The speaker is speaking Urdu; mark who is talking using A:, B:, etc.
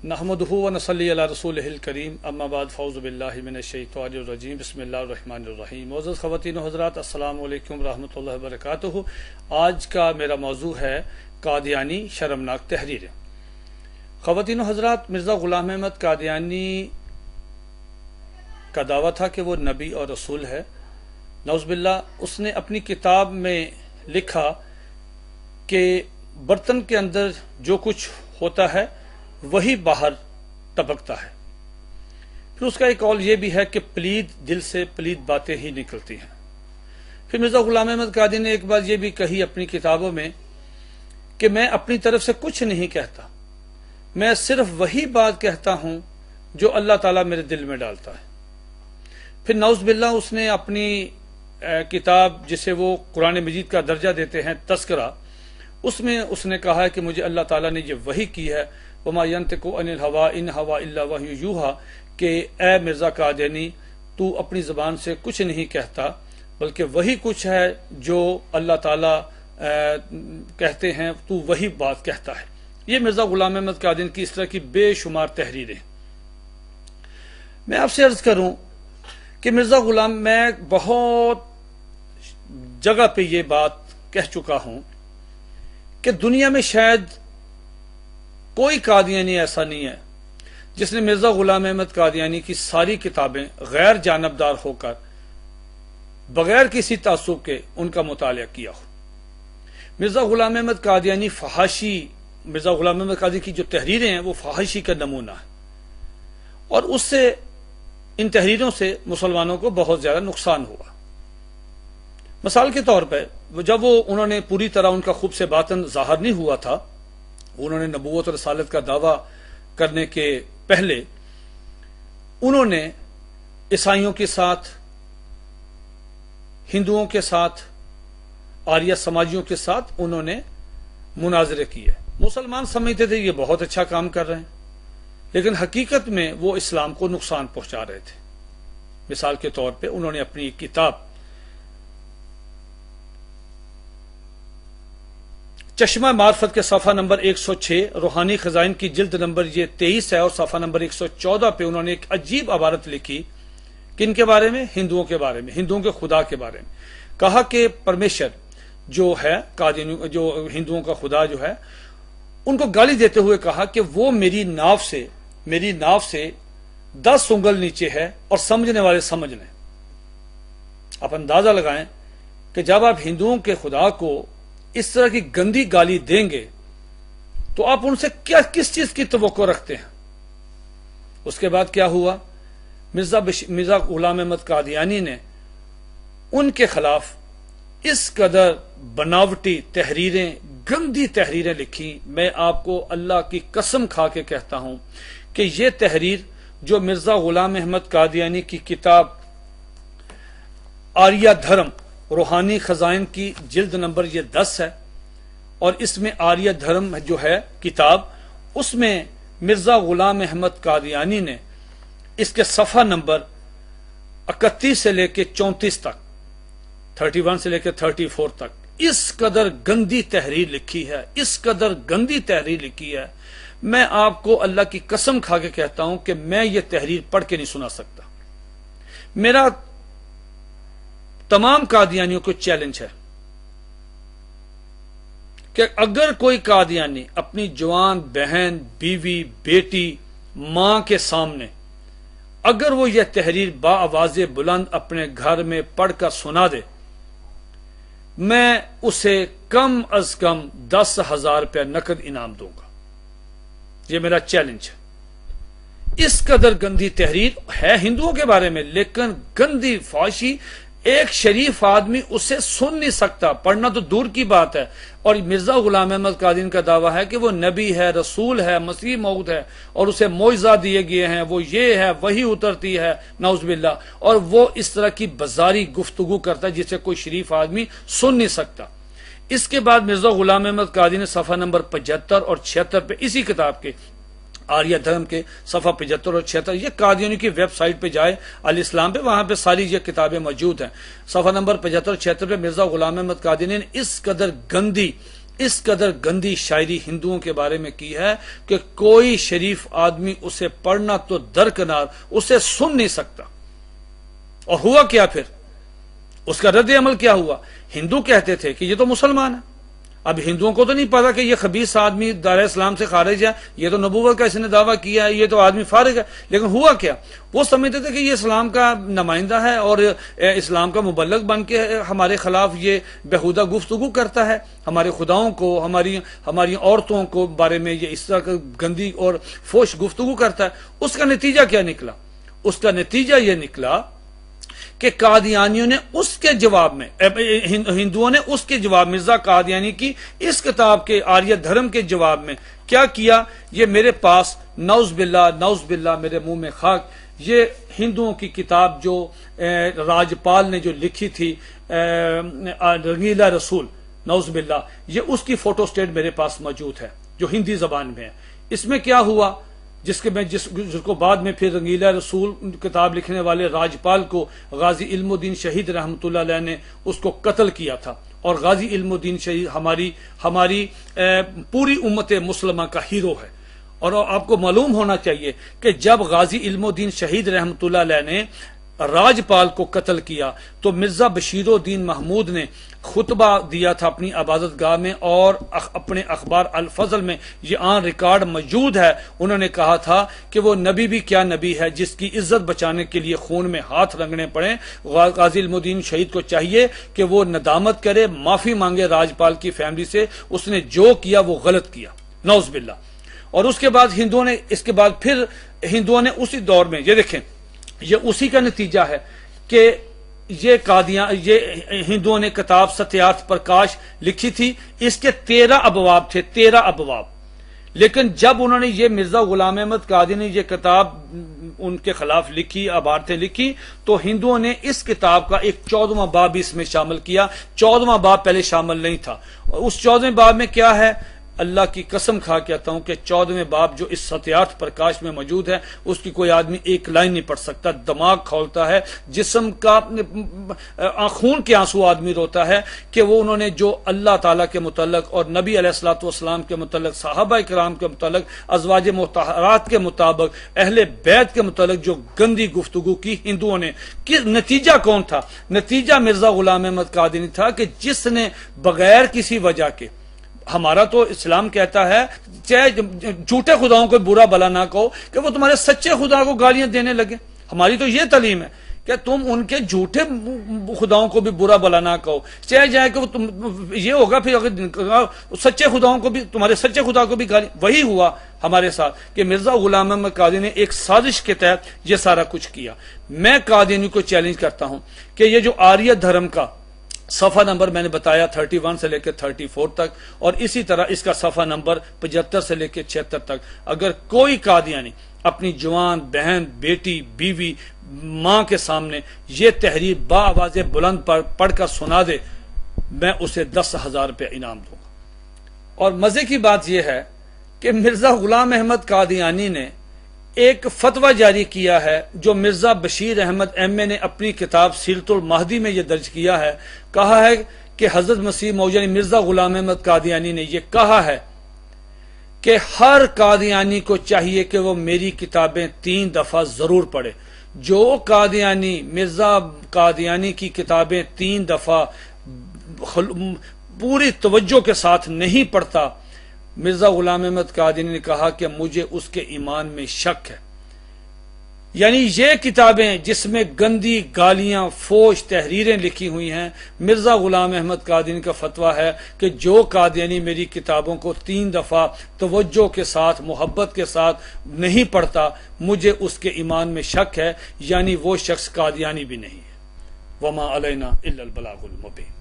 A: نحمدہ و نصلی علی رسولہ الکریم اما بعد فاعوذ باللہ من الشیطان الرجیم بسم اللہ الرحمن الرحیم۔ معزز خواتین و حضرات، السلام علیکم ورحمۃ اللہ وبرکاتہ۔ آج کا میرا موضوع ہے قادیانی شرمناک تحریریں۔ خواتین و حضرات، مرزا غلام احمد قادیانی کا دعویٰ تھا کہ وہ نبی اور رسول ہے۔ نعوذ باللہ، اس نے اپنی کتاب میں لکھا کہ برتن کے اندر جو کچھ ہوتا ہے وہی باہر ٹپکتا ہے۔ پھر اس کا ایک قول یہ بھی ہے کہ پلید دل سے پلید باتیں ہی نکلتی ہیں۔ پھر مرزا غلام احمد قادیانی نے ایک بات یہ بھی کہی اپنی کتابوں میں کہ میں اپنی طرف سے کچھ نہیں کہتا، میں صرف وہی بات کہتا ہوں جو اللہ تعالیٰ میرے دل میں ڈالتا ہے۔ پھر نعوذ باللہ اس نے اپنی کتاب جسے وہ قرآن مجید کا درجہ دیتے ہیں تذکرہ، اس میں اس نے کہا ہے کہ مجھے اللہ تعالیٰ نے یہ وحی کی ہے، وما ينطق عن الهوى ان هوى الا وحی یوحى، کہ اے مرزا قادیانی تو اپنی زبان سے کچھ نہیں کہتا بلکہ وہی کچھ ہے جو اللہ تعالیٰ کہتے ہیں، تو وہی بات کہتا ہے۔ یہ مرزا غلام احمد قادیانی کی اس طرح کی بے شمار تحریریں۔ میں آپ سے عرض کروں کہ مرزا غلام، میں بہت جگہ پہ یہ بات کہہ چکا ہوں کہ دنیا میں شاید کوئی قادیانی ایسا نہیں ہے جس نے مرزا غلام احمد قادیانی کی ساری کتابیں غیر جانبدار ہو کر بغیر کسی تعصب کے ان کا مطالعہ کیا ہو۔ مرزا غلام احمد قادیانی مرزا غلام احمد قادیانی کی جو تحریریں ہیں وہ فحاشی کا نمونہ ہے، اور اس سے ان تحریروں سے مسلمانوں کو بہت زیادہ نقصان ہوا۔ مثال کے طور پہ جب انہوں نے پوری طرح ان کا خوب سے باطن ظاہر نہیں ہوا تھا، انہوں نے نبوت اور رسالت کا دعویٰ کرنے کے پہلے انہوں نے عیسائیوں کے ساتھ، ہندوؤں کے ساتھ، آریہ سماجیوں کے ساتھ انہوں نے مناظرے کیے۔ مسلمان سمجھتے تھے یہ بہت اچھا کام کر رہے ہیں، لیکن حقیقت میں وہ اسلام کو نقصان پہنچا رہے تھے۔ مثال کے طور پہ انہوں نے اپنی ایک کتاب چشمہ معرفت کے صفحہ نمبر 106، روحانی خزائن کی جلد نمبر یہ 23 ہے، اور صفحہ نمبر 114 پہ انہوں نے ایک عجیب عبارت لکھی۔ کن کے بارے میں؟ ہندوؤں کے بارے میں، ہندوؤں کے خدا کے بارے میں۔ کہا کہ پرمیشر جو ہے جو ہندوؤں کا خدا جو ہے، ان کو گالی دیتے ہوئے کہا کہ وہ میری ناف سے 10 انگل نیچے ہے اور سمجھنے والے سمجھ لیں۔ آپ اندازہ لگائیں کہ جب آپ ہندوؤں کے خدا کو اس طرح کی گندی گالی دیں گے تو آپ ان سے کس چیز کی توقع رکھتے ہیں؟ اس کے بعد کیا ہوا؟ مرزا غلام احمد قادیانی نے ان کے خلاف اس قدر بناوٹی تحریریں، گندی تحریریں لکھی۔ میں آپ کو اللہ کی قسم کھا کے کہتا ہوں کہ یہ تحریر جو مرزا غلام احمد قادیانی کی کتاب آریہ دھرم، روحانی خزائن کی جلد نمبر یہ 10 ہے، اور اس میں آریہ دھرم جو ہے کتاب، اس میں مرزا غلام احمد قادیانی نے اس کے صفحہ نمبر 31 سے لے کے 34 تک، 31 سے لے کے 34 تک اس قدر گندی تحریر لکھی ہے، اس قدر گندی تحریر لکھی ہے۔ میں آپ کو اللہ کی قسم کھا کے کہتا ہوں کہ میں یہ تحریر پڑھ کے نہیں سنا سکتا۔ میرا تمام قادیانیوں کو چیلنج ہے کہ اگر کوئی قادیانی اپنی جوان بہن، بیوی، بیٹی، ماں کے سامنے اگر وہ یہ تحریر بآواز بلند اپنے گھر میں پڑھ کر سنا دے، میں اسے کم از کم 10,000 روپے نقد انعام دوں گا۔ یہ میرا چیلنج ہے۔ اس قدر گندی تحریر ہے ہندوؤں کے بارے میں، لیکن گندی فحاشی ایک شریف آدمی اسے سن نہیں سکتا، پڑھنا تو دور کی بات ہے۔ اور مرزا غلام احمد قادیانی کا دعویٰ ہے کہ وہ نبی ہے، رسول ہے، مسیح موعود ہے، اور اسے معجزہ دیے گئے ہیں، وہ یہ ہے، وہی اترتی ہے، نعوذ باللہ، اور وہ اس طرح کی بازاری گفتگو کرتا ہے جسے کوئی شریف آدمی سن نہیں سکتا۔ اس کے بعد مرزا غلام احمد قادیانی نے صفحہ نمبر 75 اور 76 پہ اسی کتاب کے آریہ دھرم کے صفحہ 75 اور 76، یہ قادیانی کی ویب سائٹ پہ جائے الاسلام پہ، وہاں پہ ساری یہ کتابیں موجود ہیں۔ صفحہ نمبر 75 اور 76 پہ مرزا غلام احمد قادیانی نے اس قدر گندی اس قدر گندی شاعری ہندوؤں کے بارے میں کی ہے کہ کوئی شریف آدمی اسے پڑھنا تو درکنار اسے سن نہیں سکتا. اور ہوا کیا پھر؟ اس کا رد عمل کیا ہوا؟ ہندو کہتے تھے کہ یہ تو مسلمان ہے. اب ہندوؤں کو تو نہیں پتا کہ یہ خبیث آدمی دار اسلام سے خارج ہے، یہ تو نبوت کا اس نے دعویٰ کیا ہے، یہ تو آدمی فارغ ہے. لیکن ہوا کیا؟ وہ سمجھتے تھے کہ یہ اسلام کا نمائندہ ہے اور اسلام کا مبلغ بن کے ہمارے خلاف یہ بیہودہ گفتگو کرتا ہے، ہمارے خداؤں کو، ہماری عورتوں کو بارے میں یہ اس طرح کا گندی اور فوش گفتگو کرتا ہے. اس کا نتیجہ کیا نکلا؟ اس کا نتیجہ یہ نکلا کہ قادیانیوں نے اس کے جواب میں، ہندوؤں نے اس کے جواب، مرزا قادیانی کی اس کتاب کے آریہ دھرم کے جواب میں کیا کیا؟ یہ میرے پاس نعوذ باللہ میرے منہ میں خاک، یہ ہندوؤں کی کتاب جو راجپال نے جو لکھی تھی رنگیلا رسول، نعوذ باللہ، یہ اس کی فوٹو سٹیٹ میرے پاس موجود ہے جو ہندی زبان میں ہے. اس میں کیا ہوا؟ جس کو بعد میں پھر رنگیلا رسول کتاب لکھنے والے راجپال کو غازی علم الدین شہید رحمۃ اللہ علیہ نے اس کو قتل کیا تھا. اور غازی علم الدین شہید ہماری پوری امت مسلمہ کا ہیرو ہے. اور آپ کو معلوم ہونا چاہیے کہ جب غازی علم الدین شہید رحمۃ اللہ علیہ نے راجپال کو قتل کیا تو مرزا بشیر الدین محمود نے خطبہ دیا تھا اپنی عبادت گاہ میں، اور اپنے اخبار الفضل میں یہ آن ریکارڈ موجود ہے. انہوں نے کہا تھا کہ وہ نبی بھی کیا نبی ہے جس کی عزت بچانے کے لیے خون میں ہاتھ رنگنے پڑے. غازی علم الدین شہید کو چاہیے کہ وہ ندامت کرے، معافی مانگے راجپال کی فیملی سے، اس نے جو کیا وہ غلط کیا، نعوذ باللہ. اور اس کے بعد ہندوؤں نے اسی دور میں، یہ دیکھیں یہ اسی کا نتیجہ ہے کہ یہ ہندوؤں نے کتاب ستیارتھ پرکاش لکھی تھی. اس کے 13 ابواب تھے، 13 ابواب. لیکن جب انہوں نے یہ مرزا غلام احمد قادیانی نے یہ کتاب ان کے خلاف لکھی، عبارتیں لکھی، تو ہندوؤں نے اس کتاب کا ایک 14واں باب اس میں شامل کیا. 14واں باب پہلے شامل نہیں تھا. اس 14ویں باب میں کیا ہے؟ اللہ کی قسم کھا کہتا ہوں کہ 14ویں باب جو اس ستیارتھ پرکاش میں موجود ہے اس کی کوئی آدمی ایک لائن نہیں پڑھ سکتا. دماغ کھولتا ہے، جسم کا خون کے آنسو آدمی روتا ہے کہ وہ انہوں نے جو اللہ تعالیٰ کے متعلق اور نبی علیہ الصلوۃ والسلام کے متعلق، صحابہ کرام کے متعلق، ازواج مطہرات کے مطابق، اہل بیت کے متعلق جو گندی گفتگو کی ہندوؤں نے، کہ نتیجہ کون تھا؟ نتیجہ مرزا غلام احمد قادیانی تھا کہ جس نے بغیر کسی وجہ کے، ہمارا تو اسلام کہتا ہے چاہے جھوٹے خداؤں کو برا بلا نہ کہو کہ وہ تمہارے سچے خدا کو گالیاں دینے لگے. ہماری تو یہ تعلیم ہے کہ تم ان کے جھوٹے خداؤں کو بھی برا بلا نہ کہو، چاہے جائے کہ یہ ہوگا پھر اگر سچے خداؤں کو بھی، تمہارے سچے خدا کو بھی گالی. وہی ہوا ہمارے ساتھ کہ مرزا غلام احمد قادیانی نے ایک سازش کے تحت یہ سارا کچھ کیا. میں قادیانی کو چیلنج کرتا ہوں کہ یہ جو آریہ دھرم کا صفحہ نمبر میں نے بتایا 31 سے لے کے 34 تک، اور اسی طرح اس کا صفحہ نمبر 75 سے لے کے 76 تک، اگر کوئی قادیانی اپنی جوان بہن، بیٹی، بیوی، ماں کے سامنے یہ تحریر با آواز بلند پڑھ کر سنا دے، میں اسے 10,000 روپے انعام دوں گا. اور مزے کی بات یہ ہے کہ مرزا غلام احمد قادیانی نے ایک فتویٰ جاری کیا ہے جو مرزا بشیر احمد ایم اے نے اپنی کتاب سیرت المہدی میں یہ درج کیا ہے. کہا ہے کہ حضرت مسیح موعود یعنی مرزا غلام احمد قادیانی نے یہ کہا ہے کہ ہر قادیانی کو چاہیے کہ وہ میری کتابیں 3 دفعہ ضرور پڑھے. جو قادیانی مرزا قادیانی کی کتابیں 3 دفعہ پوری توجہ کے ساتھ نہیں پڑھتا، مرزا غلام احمد قادیانی نے کہا کہ مجھے اس کے ایمان میں شک ہے. یعنی یہ کتابیں جس میں گندی گالیاں، فوش تحریریں لکھی ہوئی ہیں، مرزا غلام احمد قادیانی کا فتویٰ ہے کہ جو قادیانی میری کتابوں کو 3 دفعہ توجہ کے ساتھ، محبت کے ساتھ نہیں پڑھتا، مجھے اس کے ایمان میں شک ہے، یعنی وہ شخص قادیانی بھی نہیں ہے. وما علینا الا البلاغ المبین.